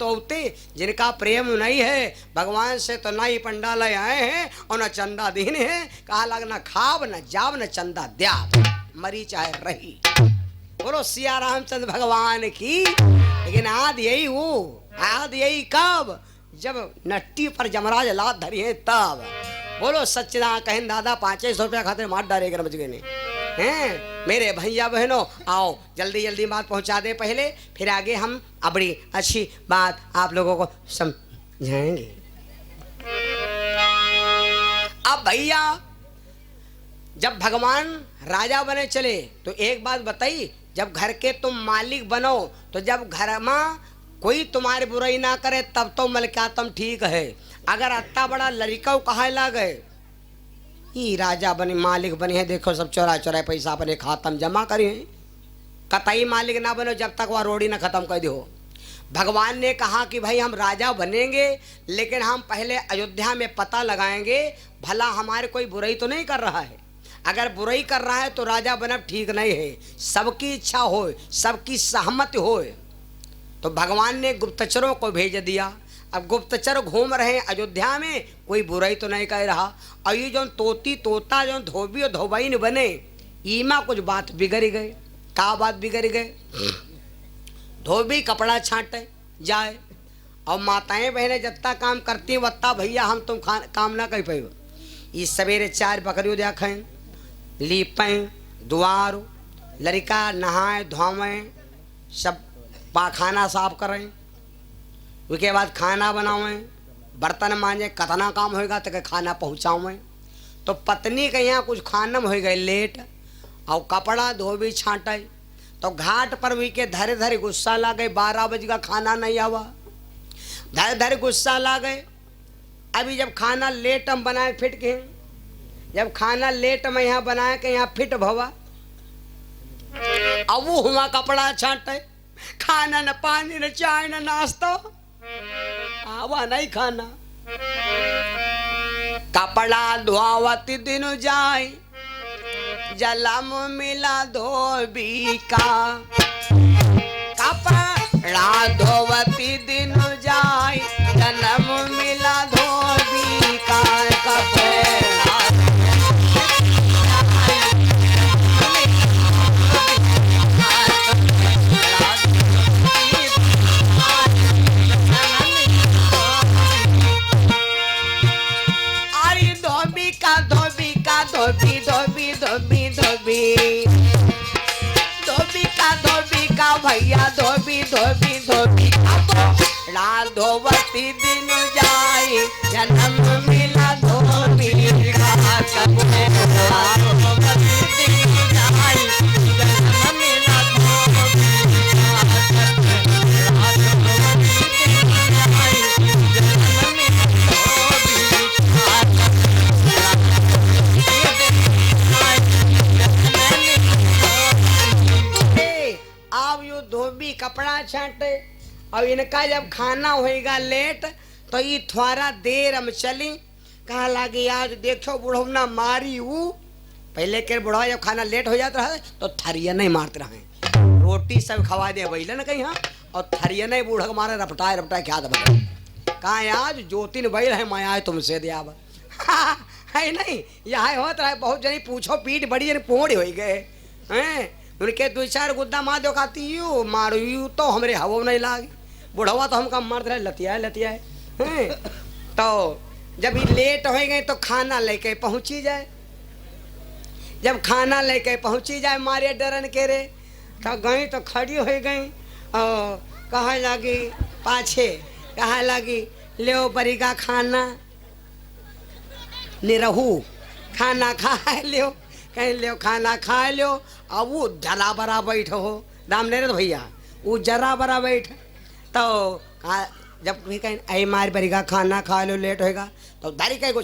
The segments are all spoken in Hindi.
तो होते जिनका प्रेम नहीं है भगवान से तो ना ही पंडाल आए हैं और न चंदा दीन है। कहा लग न खाब न जाब न चंदा द्या मरी चाहे रही। बोलो सिया रामचंद्र भगवान की। लेकिन आद यही वो आद यही कब जब नट्टी पर जमराज लात धरी है तब। बोलो सच्चिदा कहें दादा 500 रुपया खाते मार डालेगा समझ गए नहीं हैं। मेरे भैया बहनों आओ जल्दी जल्दी बात पहुंचा दे पहले फिर आगे हम बड़ी अच्छी बात आप लोगों को समझाएंगे। अब भैया जब भगवान राजा बने चले तो एक बात बताई, जब घर के तुम मालिक बनो तो जब घर में कोई तुम्हारी बुराई ना करे तब तो मलका तुम ठीक है। अगर अत्ता बड़ा लड़का कहा लगे ये राजा बने मालिक बने हैं, देखो सब चोरा चोरा पैसा अपने खातम जमा करे हैं। कतई मालिक ना बनो जब तक वह रोड़ी ना खत्म कर दो। भगवान ने कहा कि भाई हम राजा बनेंगे लेकिन हम पहले अयोध्या में पता लगाएंगे भला हमारे कोई बुराई तो नहीं कर रहा है। अगर बुराई कर रहा है तो राजा बनब ठीक नहीं है। सबकी इच्छा हो सबकी सहमति हो। तो भगवान ने गुप्तचरों को भेज दिया। अब गुप्तचर घूम रहे हैं अयोध्या में, कोई बुराई तो नहीं कह रहा। और ये जो तोती तोता जो धोबी और धोबाई न बने ईमा कुछ बात बिगड़ गए। का बात बिगड़ गए? धोबी कपड़ा छांटे जाए और माताएं बहनें जत्ता काम करती वत्ता भैया हम तुम काम ना कर पाए। इस सवेरे 4 बकरियों देखें लीपें द्वार लड़का नहाए धोवें सब पाखाना साफ करें उसके बाद खाना बनावें बर्तन मांजे कतना काम होएगा तो खाना पहुँचावें। तो पत्नी के यहाँ कुछ खाना में हो गए लेट और कपड़ा धोबी छांटे तो घाट पर भी के धरे धरे गुस्सा ला गए। 12 बजे का खाना नहीं आवा धरे धरे गुस्सा ला गए। अभी जब खाना लेट हम बनाए फिट के जब खाना लेट में यहाँ बनाए के यहाँ फिट भवा अब वो हुआ कपड़ा छांटे खाना न पानी न चाय न नाश्ता आवा नहीं खाना। कपड़ा धोवती दिन जाए जलम मिला धोबी का। कपड़ा धोवती दिन जाए जलम मिला धोबी का। कपड़ा धोबी धोबी धोबी धोबी धोबी का भैया धोबी धोबी धोबी का धोवती दिन जाए जन्म मिला धोबी का। कपड़ा छांटे और इनका जब खाना होएगा लेट तो ये थोड़ा देर हम चली। कहा लगे आज देखो बुढ़ौना मारी वो पहले के बुढ़ा जब खाना लेट हो जाता है तो थरिया नहीं मारते रहे रोटी सब खवा दे बैले न कहीं और थरिया नहीं बूढ़ा को मारे रपटाए रपटाए क्या दबा। कहा आज 2-3 बैल है मैं आए तुमसे दिया है नहीं यहाँ होता है बहुत जनी पूछो पीठ बड़ी जनी पोड़ी हो गए हैं उनके 2-4 गुद्दा माँ दो खाती यू मारू यू तो हमरे हवो नहीं लागे बुढ़वा तो हमका मारते रहे लतिया है। तो जब ये लेट हो गए तो खाना लेके पहुँची जाए। जब खाना लेके पहुँची जाए मारे डरन के रे तो गई तो खड़ी हो गई और कहा लगी पाछे कहा लगी ले बरीगा खाना निरहू खाना खा लियो कहीं लियो खाना खा लियो। अब वो जरा बरा बैठ हो दाम नहीं रहे भैया वो जरा बरा बैठ तो जब भी कहीं आई मार बरीगा खाना खा लो लेट होएगा तो दारी कहीं को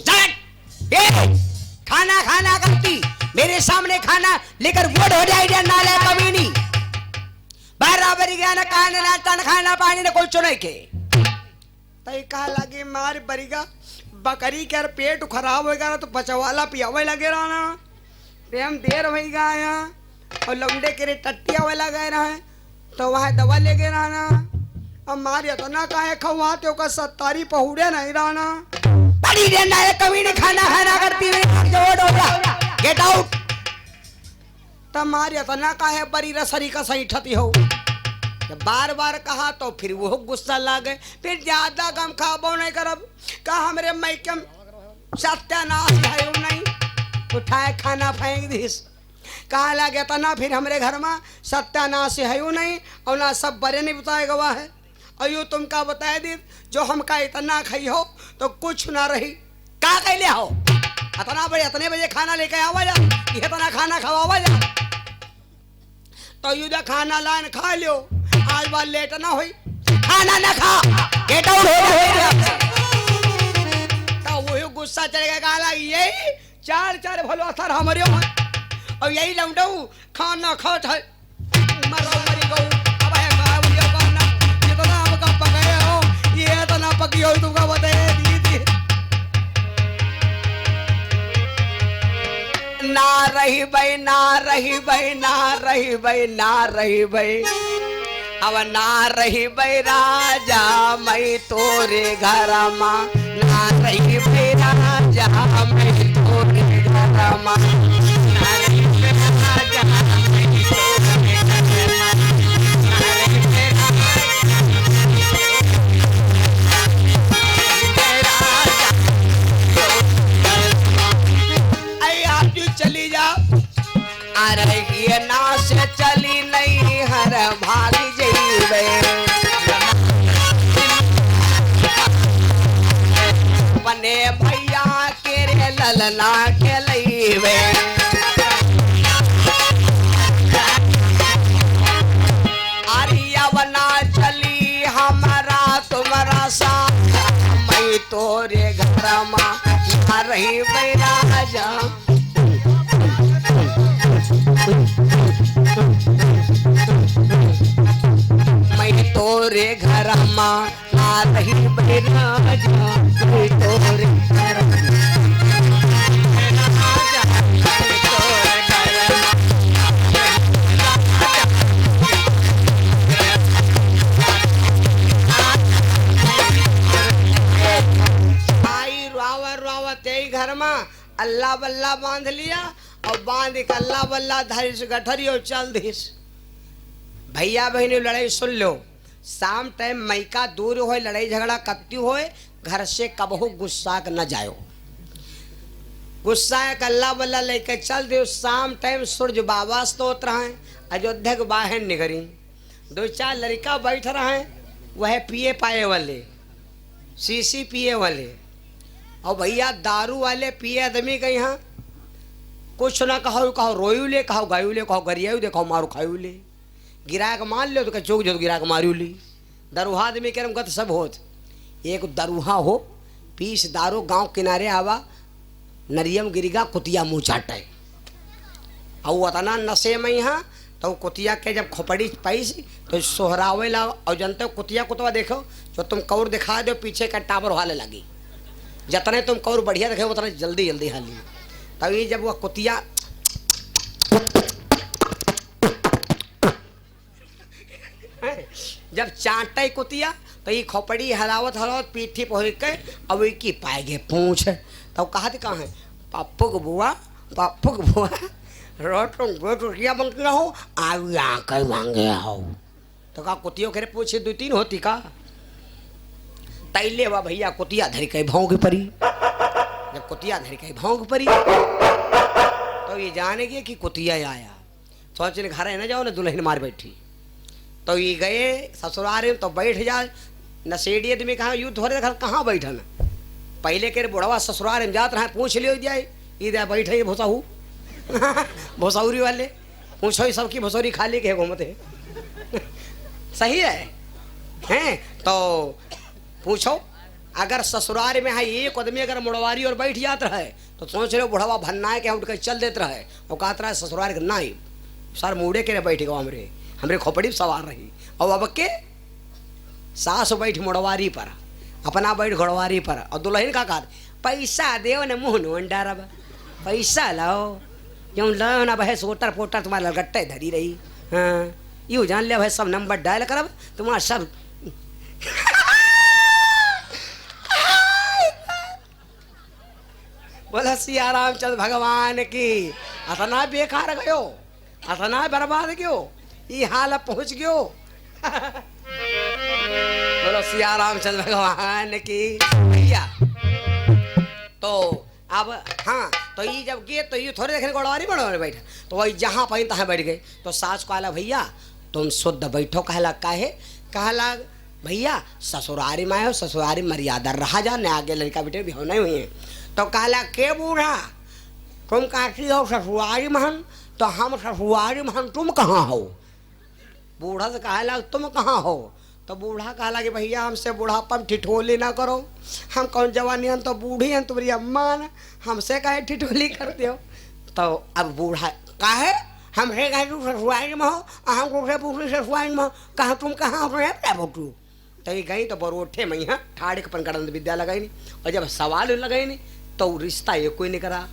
खाना खाना करती मेरे सामने खाना लेकर बोर्ड हो जाए नाले कभी नहीं बराबरी ना खाना नाश्ता न खाना पानी ने कोई चुने के तो कहा लगे मार बरीगा बकरी के पेट खराब होएगा ना तो पचवाला पियावे लगे रहा ना प्रेम देर हो गया और लौंडे के टट्टिया वाला गए रहा है तो वहाँ दवा ले गए रहा ना हमारे तो ना काहे खवाते का सत्तारी पहुड़े नहीं रहना बड़ी देना है कभी नहीं खाना खाना करती है गेट आउट तुम्हारे तो ना काहे बड़ी रसरी का सही ठती हो बार बार कहा तो फिर वो गुस्सा लागे फिर ज्यादा गम खाबो नहीं करब का हमरे मैकम सत्यानाश है नहीं उठाए खाना फेंक दिस कहा लगे तो ना फिर हमरे घर में सत्यानाश है नहीं और ना सब बड़े नहीं बताए गवा है और यूँ तुम का बताए दी जो हम का इतना खाई हो तो कुछ ना रही का कह ले हो इतने बजे खाना लेके आवा जा इतना खाना खवावा जा तो युद्ध खाना लान खा लो आज बार लेट ना हुई खाना ना खा गेट आउट हो तो वो गुस्सा चढ़ेगा गाला यही चार भलो असर हमारे और यही लौटाऊ खाना खात है मरो मरी गऊ अब है मुझे करना ये तो ना हमका पकाए हो ये तो ना पकी हो तुमका बताए दीदी ना रही भाई ना रही भाई ना रही भाई ना रही भाई अब ना रही भाई राजा मैं तोरे घर मां ना रही भाई राजा मैं तोरे घर मां ना रही भाई राजा मैं तोरे घर मां ना रही भाई राजा आई आप जो चली जा अरे ये ना से चली नहीं हर भाग जइबे बने भैया के रे ललना के लइबे अरिया बना चली हमारा तुम्हारा साथ मैं तोरे घर मां ना रही भाई राजा मैं तोरे घर मां ना रही भाई राजा मैं तोरे घर आई रावा रावा ते घर में अल्लाह बल्ला बांध लिया और बांध के अल्लाह बल्ला धरिस गठरी और चल दिस भैया बहनी लड़ाई सुन लो शाम टाइम मैका दूर हो लड़ाई झगड़ा कत्ती होए घर से कबहू गुस्सा न जायो गुस्सा के अल्लाह बल्ला लेके चल दो शाम टाइम सूरज बाबा स्तोत रहे अयोध्या के बाहर निकरी दो चार लड़का बैठ रहे वह पिए पाए वाले शीशी पिए वाले और भैया दारू वाले पिए आदमी के यहाँ कुछ ना कहो कहो रोयू ले कहो गायू ले कहो गरियायू दे कहो मारू खायू ले गिरा के मान लो तो कह चौक जो गिरा के मारू ली दरुहा आदमी के गत सब होत एक दरुहा हो पीस दारू गांव किनारे आवा नरियम गिरिगा कुतिया मुँह चाटे और अतना नशे में यहाँ तो कुतिया के जब खोपड़ी पैस तो सोहरावे ला और जनते कुतिया कुतवा देखो जो तुम कौर दिखा दो पीछे का टावर हाले लगी जितने तुम कौर बढ़िया देखे उतना जल्दी जल्दी हाली तभी जब वह कुतिया जब चाटे कुतिया तो ये खोपड़ी हलावत हलावत पीठी पहुँच के अब की पाएगे पूछ तो कहा थी कहाँ है पप्पू को बुआ रोटिया बनती रहो आग आकर मांगे हो तो कहा कुतियों के पूछे 2-3 होती का तैले वा भैया कुतिया धरी कहीं भौंक पड़ी जब कुतिया धरी कहीं भौंक पड़ी तो ये जाने गए कि कुतिया आया सोच घर है ना जाओ ना दुल्हन मार बैठी तो ये गए ससुराल तो बैठ जा नशेड़ी आदमी कहा युद्ध हो रहे घर कहाँ बैठन पहले के बुढ़वा ससुराल में जात रहे पूछ लियो जाए इधर बैठे ये भोसाहू भोसौरी वाले पूछो ही सबकी भोसौरी खाली के घूमते सही है हैं तो पूछो अगर ससुराल में है एक आदमी अगर मुड़वारी और बैठ जाता है तो सोच रहे बुढ़वा भन्ना के उठ कर चल देते रहे और कहता रहा ससुराल के ना सर मुड़े के बैठ गो हमरे खोपड़ी सवार रही और अब के सास बैठ मुड़वारी पर अपना बैठ घोड़वारी पर और दुल्हन का कहा पैसा देव न मुँह नो डारब पैसा लाओ क्यों लो ना भाई सोटर पोटर तुम्हारा गट्टे धरी रही हाँ यूँ जान लिया भाई सब नंबर डायल करब तुम्हारा सब सिया रामचंद्र भगवान की। अतना बेकार गयो, अतना बर्बाद गयो, ये हाल पहुंच गयो। बोलो सिया रामचंद्र भगवान की। भैया तो अब हाँ, तो ये जब गए तो ये थोड़े देखने गोड़वारी बड़े बैठे, तो वही जहाँ पाई तहाँ बैठ गए। तो सास को आला भैया तुम शुद्ध बैठो, कहला काहे, कहला भैया ससुरारी में हो, ससुरारी मर्यादा रहा जा न, आगे लड़का बेटे भी होने हुई है। तो कहला के बूढ़ा तुम कहती हो ससुरारी महन, तो हम ससुरारी महन, तुम कहाँ हो। बूढ़ा से कहला तुम कहाँ हो। तो बूढ़ा कहला कि भैया हमसे बुढ़ापन ठिठोली ना करो, हम कौन जवानी हैं तो बूढ़ी हैं, तुम्हारी अम्मा न, हमसे काहे ठिठोली करते हो। तो अब बूढ़ा काहे हमसे कहे तू ससुरारी में हो, हम दूसरे पूछी ससुरारी में हो, कहाँ तुम कहाँ हो तू। तो ये गई तो बरोठे में यहाँ ठाड़े के पंकड़न विद्या लगाई नहीं, और जब सवाल लगाई नहीं तो रिश्ता ये कोई नहीं करा।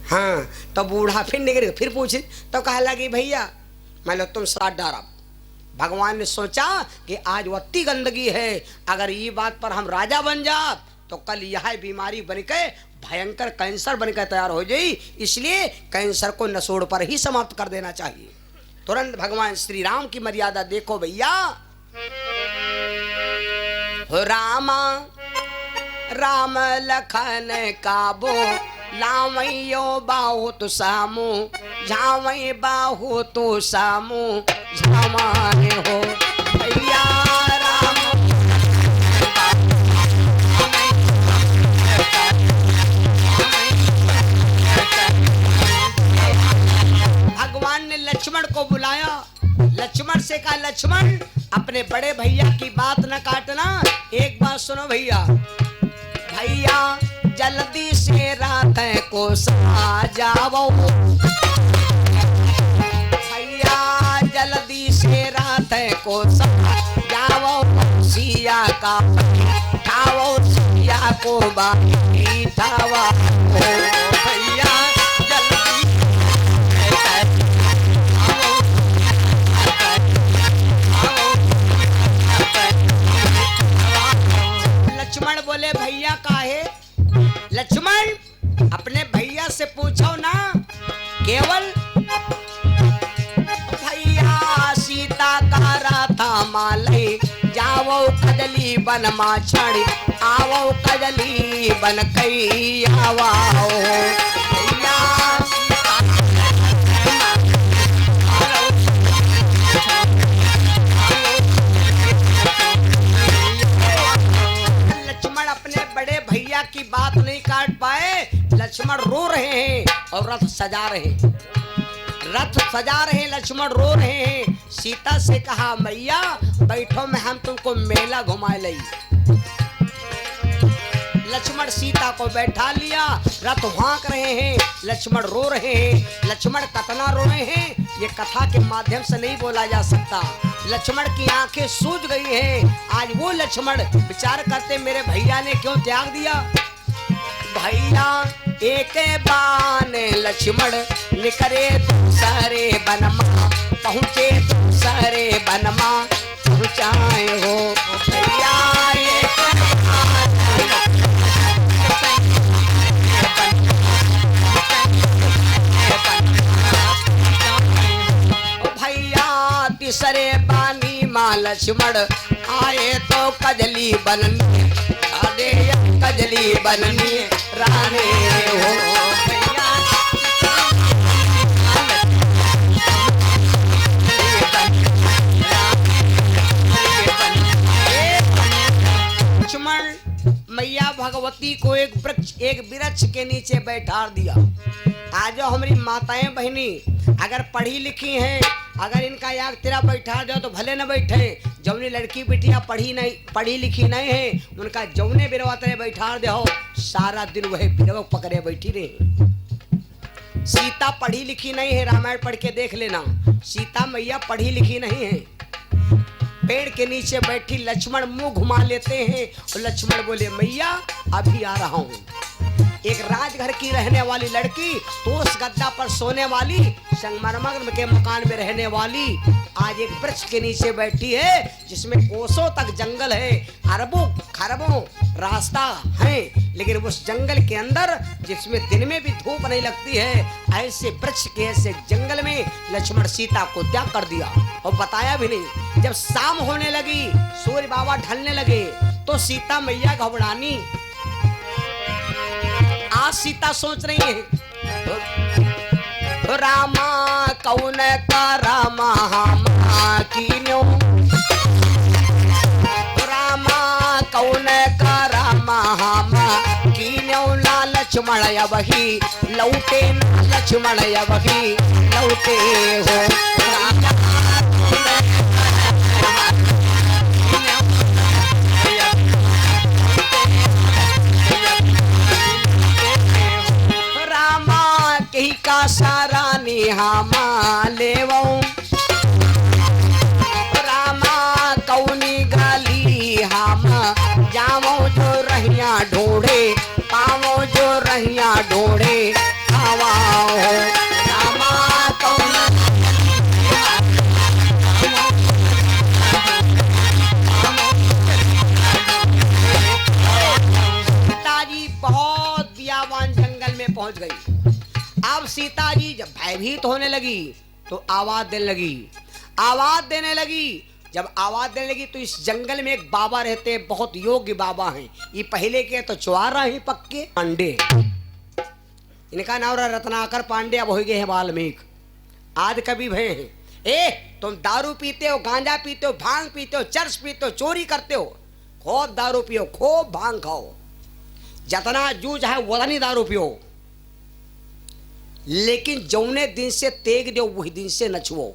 हाँ, तो बूढ़ा फिर निकल फिर पूछे, तो कहा लगी भैया मान लो तुम साथ डारा, भगवान ने सोचा कि आज वत्ती गंदगी है, अगर ये बात पर हम राजा बन जा तो कल यह बीमारी बन के भयंकर कैंसर बनकर तैयार हो जाए, इसलिए कैंसर को नसोड़ पर ही समाप्त कर देना चाहिए। तुरंत भगवान श्री राम की मर्यादा देखो भैया। हो रामा राम लखन काबो लावैयो बाहु तो सामू, झावई बाहु तो सामू झामाने हो भैया राम। भगवान ने लक्ष्मण को बुलाया, लक्ष्मण से कहा लक्ष्मण अपने बड़े भैया की बात न काटना, एक बात सुनो भैया, भैया जल्दी से रात को समा जाओ, भैया जल्दी से रात को समा जाओ, सिया का खाओ सिया को बाकी थावा भैया लक्ष्मण बोले भैया काहे। लक्ष्मण अपने भैया से पूछो ना, केवल भैया सीता का राता माले जाओ कजली बन मा छड़ी, आओ कजली बन कई आवाओ भैया। बड़े भैया की बात नहीं काट पाए, लक्ष्मण रो रहे हैं और रथ सजा रहे हैं, रथ सजा रहे हैं, लक्ष्मण रो रहे हैं। सीता से कहा मैया बैठो मैं हम तुमको मेला घुमा लई। लक्ष्मण सीता को बैठा लिया, रथ हाँक रहे हैं, लक्ष्मण रो रहे हैं। लक्ष्मण कतना रो रहे हैं ये कथा के माध्यम से नहीं बोला जा सकता। लक्ष्मण की आंखें सूज गई हैं। आज वो लक्ष्मण विचार करते मेरे भैया ने क्यों त्याग दिया। भैया एक बान लक्ष्मण निकरे दूसरे बनमा, पहुँचे दूसरे बनमा पहुँचाए हो भैया। तीसरे बानी माँ लक्ष्मण आए तो कजली बननी, अरे कजली बननी रानी हो भैया। लक्ष्मण मैया भगवती को एक वृक्ष के नीचे बैठा दिया। आज हमारी माताएं बहनी अगर पढ़ी लिखी हैं, अगर इनका याग तेरा बैठा दो तो भले न बैठे। जौनी लड़की बिटिया पढ़ी लिखी नहीं है, उनका जौने बिरवा तेरे बैठा दो, सारा दिन वह बिरवा पकड़े बैठी रहे। सीता पढ़ी लिखी नहीं है, रामायण पढ़ के देख लेना, सीता मैया पढ़ी लिखी नहीं है। पेड़ के नीचे बैठी लक्ष्मण मुंह घुमा लेते हैं और लक्ष्मण बोले मैया अभी आ रहा हूँ। एक राजघर की रहने वाली लड़की, तो उस गद्दा पर सोने वाली, संगमरमर के मकान में रहने वाली, आज एक वृक्ष के नीचे बैठी है जिसमें कोसों तक जंगल है, अरबों खरबों रास्ता है, लेकिन उस जंगल के अंदर जिसमें दिन में भी धूप नहीं लगती है, ऐसे वृक्ष के ऐसे जंगल में लक्ष्मण सीता को त्याग कर दिया और बताया भी नहीं। जब शाम होने लगी, सूर्य बाबा ढलने लगे, तो सीता मैया घबरानी। आज सीता सोच रही है, रामा कौन का रामा कीन्यो, रामा कौन का रामा कीन्यो, ना लक्ष्मण वही लौटे, ना लक्ष्मण वही लौटे हो। का सारा निहामा लेवो, रामा कौनी गाली हम जावो जो रहिया ढूंढे, पावो जो रहिया ढूंढे, आवा हो रामा कौन। सीताजी बहुत बियावान जंगल में पहुंच गई। अब सीता जी जब भयभीत होने लगी तो आवाज देने लगी। जब आवाज देने लगी तो इस जंगल में एक बाबा रहते हैं, बहुत योग्य बाबा हैं। ये पहले के तो चुआरा ही पक्के पांडे, इनका नाम रत्नाकर पांडे, अब हो गए हैं वाल्मीकि, आदि कवि भय हैं। तुम दारू पीते हो, गांजा पीते हो, भांग पीते हो, चर्च पीते हो, चोरी करते हो, खूब दारू पियो, खूब भांग खाओ, जितना जूझ है वतनी दारू पियो, लेकिन जौने दिन से तेग दो वही दिन से नचवो।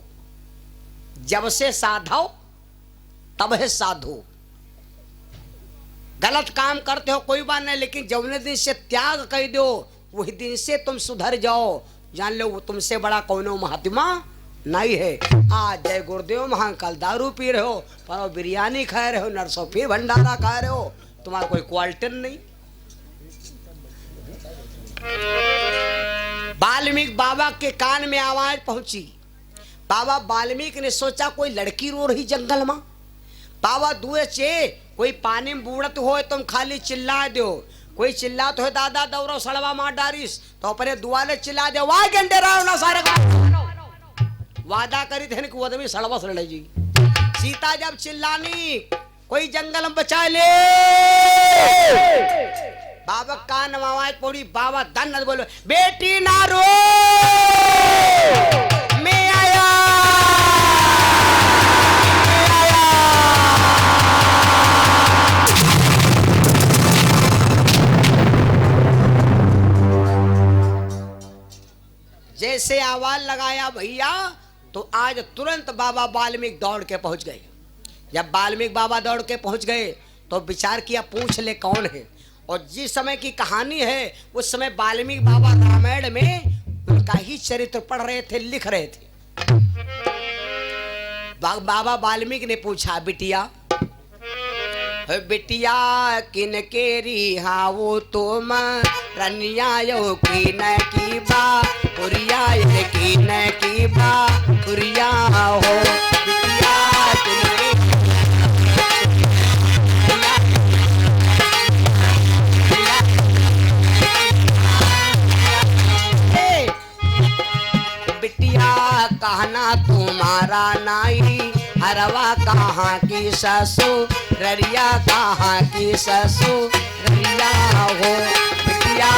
जब से साधो तब है साधु। गलत काम करते हो कोई बात नहीं, लेकिन जौने दिन से त्याग कर दो वही दिन से तुम सुधर जाओ। जान लो तुमसे बड़ा कौनो महात्मा नहीं है। आज जय गुरुदेव महाकाल दारू पी रहे हो, पर बिरयानी खा रहे हो, नरसों फिर भंडारा खा रहे हो, तुम्हारा कोई क्वालिटी नहीं। वाल्मीकि बाबा के कान में आवाज पहुंची। बाबा वाल्मीकि ने सोचा कोई लड़की रो रही जंगल में। बाबा दुए चे कोई पानी में बूढ़त हो तुम खाली चिल्ला दो, कोई चिल्लात हो दादा दौड़ो सड़वा मार डारिस, तो अपने दुआले चिल्ला दो वाह घंटे रहो ना सारे वादा करी थे कि वो सड़वा सड़ जी। सीता जब चिल्लानी कोई जंगल में बचा ले, बाबा कान आवाज पड़ी, बाबा धन बोलो बेटी ना रो मैं आया। जैसे आवाज लगाया भैया, तो आज तुरंत बाबा वाल्मीकि दौड़ के पहुंच गए। जब वाल्मीकि बाबा दौड़ के पहुंच गए तो विचार किया पूछ ले कौन है। और जिस समय की कहानी है उस समय वाल्मीकि बाबा रामायण में उनका ही चरित्र पढ़ रहे थे, लिख रहे थे। बाबा वाल्मीकि ने पूछा बिटिया बिटिया किन केरी हाँ वो तुम रनिया यो की न की बा पुरिया ये की न की बा पुरिया हो बिटिया बिटिया कहना तुम्हारा नाई हरवा कहाँ की ससुर ररिया कहाँ की ससुर ररिया हो बिटिया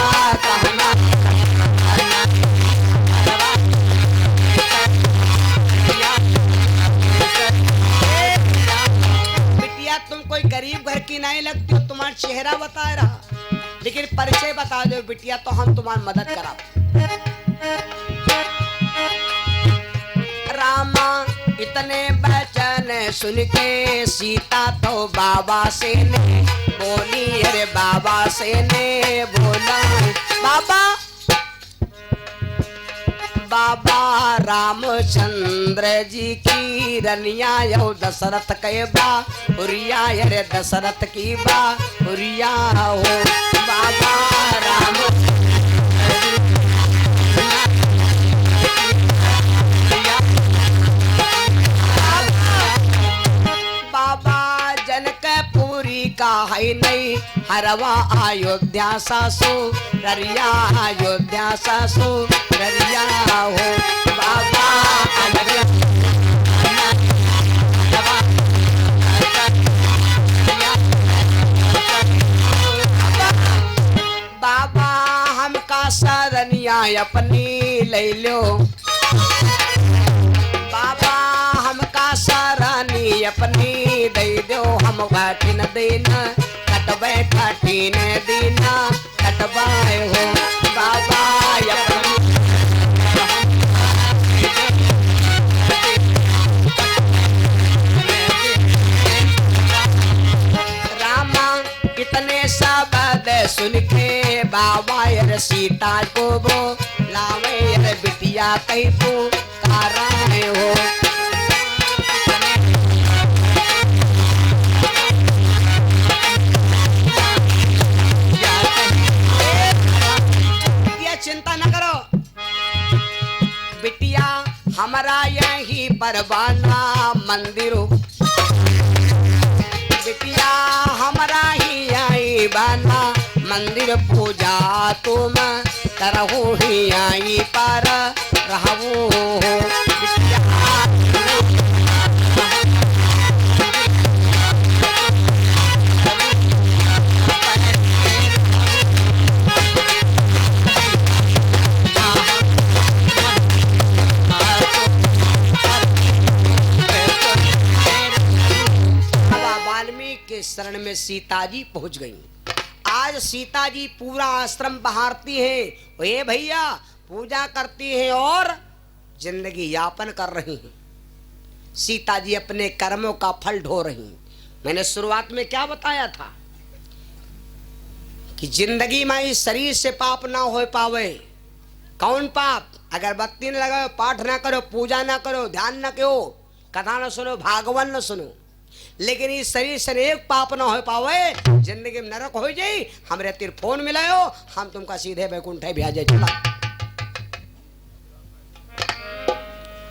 कहना बिटिया तुम कोई गरीब घर की नहीं लगती हो, तुम्हारा चेहरा बता रहा, लेकिन परिचय बता दो बिटिया तो हम तुम्हारी मदद करा। रामा इतने वचन सुन के सीता तो बाबा से ने बोली, अरे बाबा से ने बोला बाबा बाबा रामचंद्र जी की रनिया यो दशरथ के बा उरिया रे दशरथ की बा उरिया हो बाबा राम बाबा जनकपुरी का है नहीं हरवा अयोध्या सासु ररिया अयोध्या सासु ररिया हो बाबा बाबा हमका सरनिया अपनी ले लो बाबा हमका सरनी अपनी दे दो हम बाटिन देना कटबे कठिन दीना कटबाए हो बाबा अपनी रामा कितने शब्द सुन के बाबा यार सीता को वो लावे यार बिटिया कहीं को काराए हो चिंता न करो बिटिया हमारा यही परवाना मंदिरो बिटिया हमारा ही आई बाना मंदिर पूजा तुम करहु ही आई पर रहू बिटिया शरण में सीता जी पहुंच गई। आज सीता जी पूरा आश्रम बहारती हैं, ये भैया पूजा करती हैं और जिंदगी यापन कर रही हैं। सीता जी अपने कर्मों का फल ढो रही। मैंने शुरुआत में क्या बताया था कि जिंदगी में इस शरीर से पाप ना हो पावे। कौन पाप? अगर बत्ती न लगाओ, पाठ ना करो, पूजा ना करो, ध्यान न करो, कथा न सुनो, भागवत न सुनो, लेकिन इस शरीर से एक पाप ना हो पावे, जिंदगी में नरक हो जाए। हमरे तिर फोन मिलायो, हम तुमका सीधे बैकुंठ भेजे चला।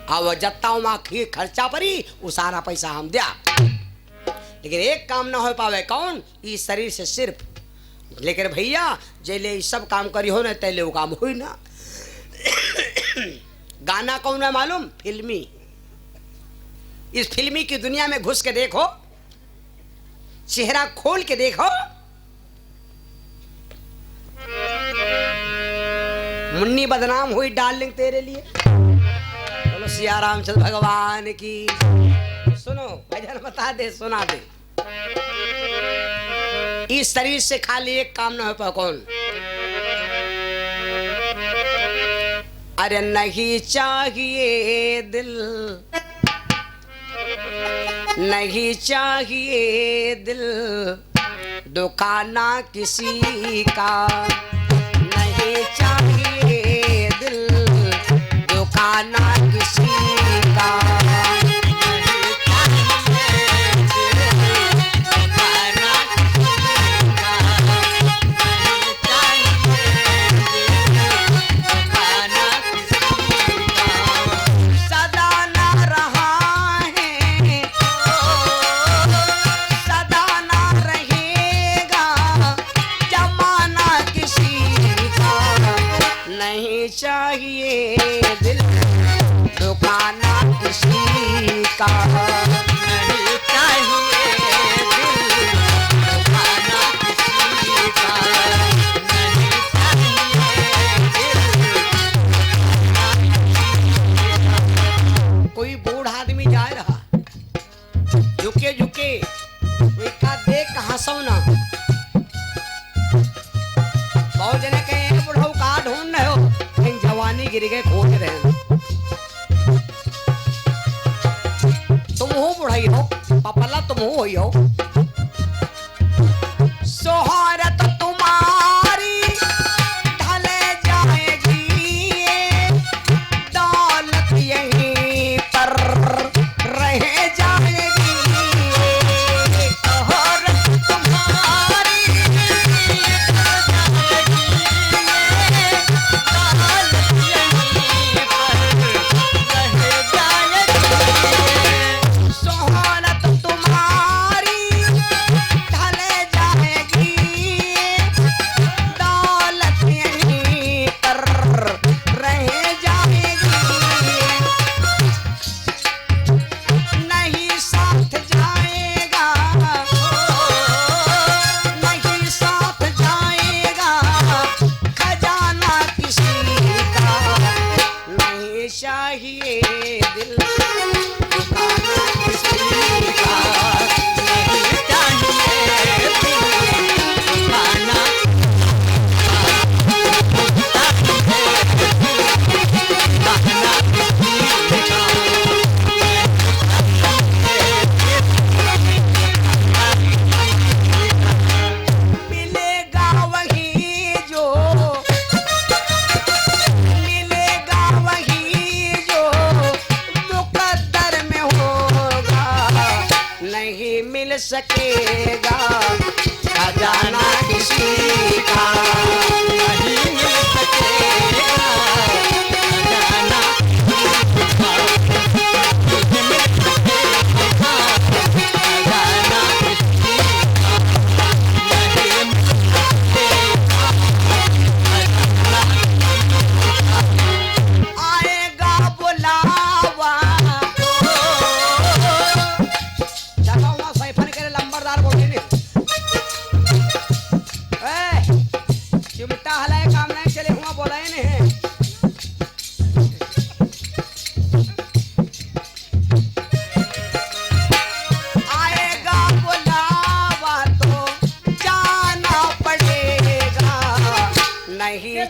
अब जत्ता माखी खर्चा परी वो सारा पैसा हम दिया, लेकिन एक काम ना हो पावे। कौन? इस शरीर से सिर्फ। लेकिन भैया जेले सब काम करी हो ना, तेले वो काम हुई ना। गाना कौन है मालूम? फिल्मी। इस फिल्मी की दुनिया में घुस के देखो, चेहरा खोल के देखो, मुन्नी बदनाम हुई डार्लिंग तेरे लिए। बोलो सिया रामचंद्र भगवान की। सुनो भजन बता दे, सुना दे। इस शरीर से खाली एक काम ना हो पा। कौन? अरे नहीं चाहिए दिल, नहीं चाहिए दिल दुखाना किसी का, नहीं चाहिए दिल दुखाना किसी का, नहीं चाहिए दिल दुखाना किसी का, नहीं चाहिए दिल दुखाना किसी का। सदा ना रहा चाहिए दिल दुखाना किसी का, नहीं चाहिए दिल दुखाना किसी का, नहीं चाहिए दिल। कोई बूढ़ा आदमी जा रहा, झुके झुके का देख हंसो ना। बहुत जने कहे बुढ़ऊ का ढूंढ रहे हो, जवानी गिर गए खोज रहे हैं। तुम हो बुढ़ाई हो, पपला तुम हो। सोहरत तुम्हारी ढले जाएगी,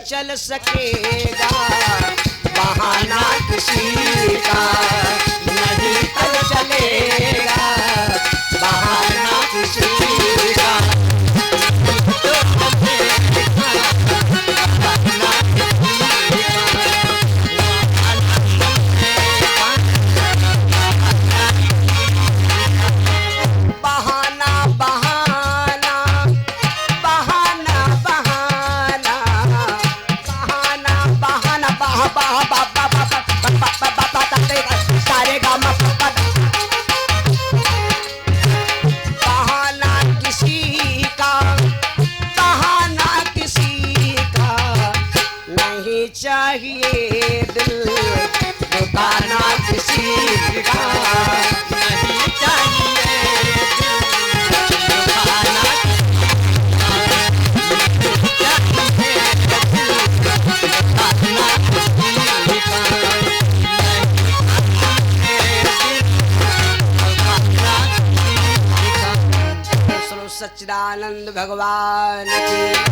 चल सकेगा बहाना किसी का, नहीं तब चलेगा बहाना किसी का। बहाना बहाना बहाना बहाना बहाना बहाना बहा बहा सारे गामा बहाना किसी का, बहाना किसी का नहीं चाहिए दिल दुकाना किसी का, नहीं चाहिए सच्चिदानंद भगवान की